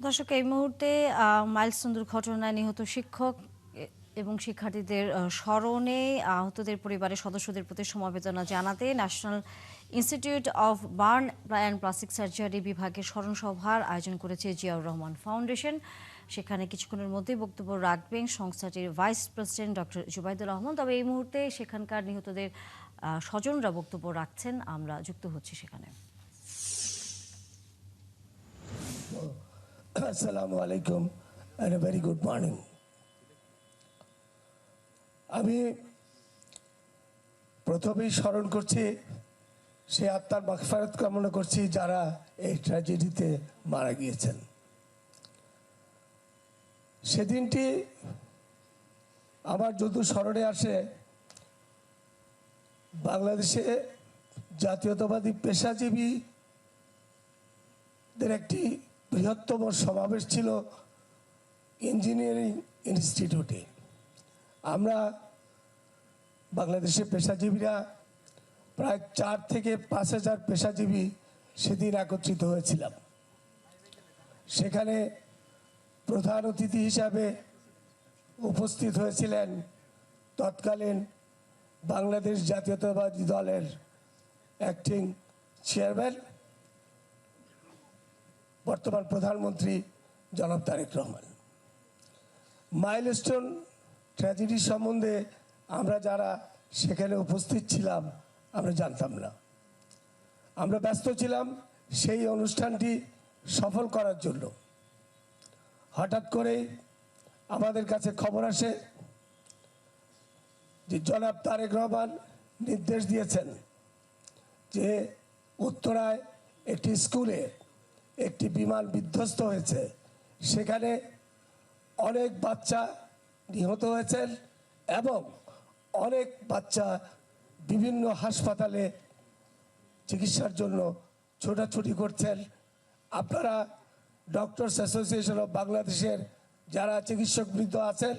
দর্শক, এই মুহূর্তে মাইলস্টোন দুর্ঘটনায় নিহত শিক্ষক এবং শিক্ষার্থীদের স্মরণে আহতদের পরিবারের সদস্যদের প্রতি সমবেদনা জানাতে national institute of burn and plastic surgery বিভাগের স্মরণ সভার আয়োজন করেছে জিয়াউর রহমান ফাউন্ডেশন। সেখানে কিছুক্ষণের মধ্যেই বক্তব্য রাখবেন সংস্থাটির vice president doctor Zubaidur Rahman. তবে এই মুহূর্তে সেখানকার নিহতদের স্বজনরা বক্তব্য রাখছেন, আমরা যুক্ত হচ্ছি সেখানে। আসসালামু আলাইকুম and a very good morning. আমি প্রথমেই স্মরণ করছি সে আত্মার মাগফিরাত কামনা করছি যারা এই ট্র্যাজেডিতে মারা গিয়েছেন। সেদিনটি আমার যদি স্মরণে আসে, বাংলাদেশে জাতীয়তাবাদী পেশাজীবীদের একটি বৃহত্তম সমাবেশ ছিল ইঞ্জিনিয়ারিং ইনস্টিটিউটে। আমরা বাংলাদেশের পেশাজীবীরা প্রায় 4 থেকে 5 হাজার পেশাজীবী সেদিন একত্রিত হয়েছিলাম। সেখানে প্রধান অতিথি হিসাবে উপস্থিত হয়েছিলেন তৎকালীন বাংলাদেশ জাতীয়তাবাদী দলের অ্যাক্টিং চেয়ারম্যান, বর্তমান প্রধানমন্ত্রী জনাব তারেক রহমান। মাইলস্টোন ট্র্যাজেডি সম্বন্ধে আমরা যারা সেখানে উপস্থিত ছিলাম আমরা জানতাম না। আমরা ব্যস্ত ছিলাম সেই অনুষ্ঠানটি সফল করার জন্য। হঠাৎ করেই আমাদের কাছে খবর আসে যে জনাব তারেক রহমান নির্দেশ দিয়েছেন যে উত্তরায় একটি স্কুলে একটি বিমান বিধ্বস্ত হয়েছে, সেখানে অনেক বাচ্চা নিহত হয়েছেন এবং অনেক বাচ্চা বিভিন্ন হাসপাতালে চিকিৎসার জন্য ছোটাছুটি করছেন। আপনারা ডক্টরস অ্যাসোসিয়েশন অফ বাংলাদেশের যারা চিকিৎসকবৃন্দ আছেন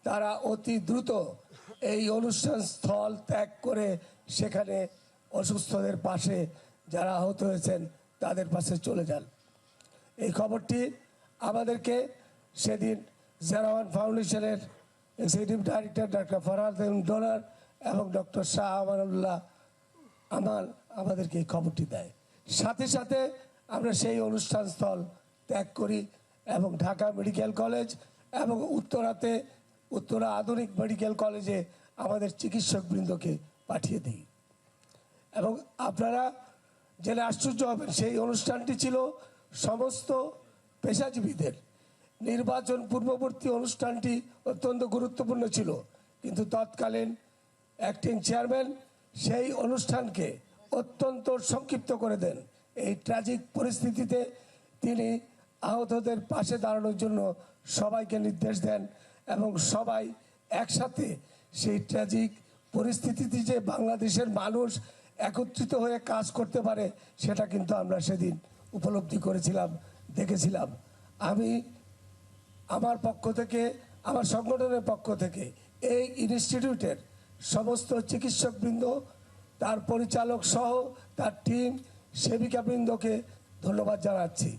তারা অতি দ্রুত এই অনুষ্ঠান স্থল ত্যাগ করে সেখানে অসুস্থদের পাশে যারা আহত হয়েছেন তাদের পাশে চলে যান। এই খবরটি আমাদেরকে সেদিন জিয়াউর রহমান ফাউন্ডেশনের executive director doctor Farhad Donar এবং ডক্টর শাহ আমানুল্লাহ আমান আমাদেরকে এই খবরটি দেয়। সাথে সাথে আমরা সেই অনুষ্ঠান স্থল ত্যাগ করি এবং ঢাকা মেডিকেল কলেজ এবং উত্তরা আধুনিক মেডিকেল কলেজে আমাদের চিকিৎসকবৃন্দকে পাঠিয়ে দিই। এবং আপনারা জেনে আশ্চর্য হবেন, সেই অনুষ্ঠানটি ছিল সমস্ত পেশাজীবীদের। নির্বাচন পূর্ববর্তী অনুষ্ঠানটি অত্যন্ত গুরুত্বপূর্ণ ছিল, কিন্তু তৎকালীন অ্যাক্টিং চেয়ারম্যান সেই অনুষ্ঠানকে অত্যন্ত সংক্ষিপ্ত করে দেন। এই ট্র্যাজিক পরিস্থিতিতে তিনি আহতদের পাশে দাঁড়ানোর জন্য সবাইকে নির্দেশ দেন এবং সবাই একসাথে সেই ট্র্যাজিক পরিস্থিতিতে যে বাংলাদেশের মানুষ একত্রিত হয়ে কাজ করতে পারে সেটা কিন্তু আমরা সেদিন উপলব্ধি করেছিলাম, দেখেছিলাম। আমি আমার পক্ষ থেকে, আমার সংগঠনের পক্ষ থেকে এই ইনস্টিটিউটের সমস্ত চিকিৎসকবৃন্দ, তার পরিচালক সহ তার টিম, সেবিকাবৃন্দকে ধন্যবাদ জানাচ্ছি।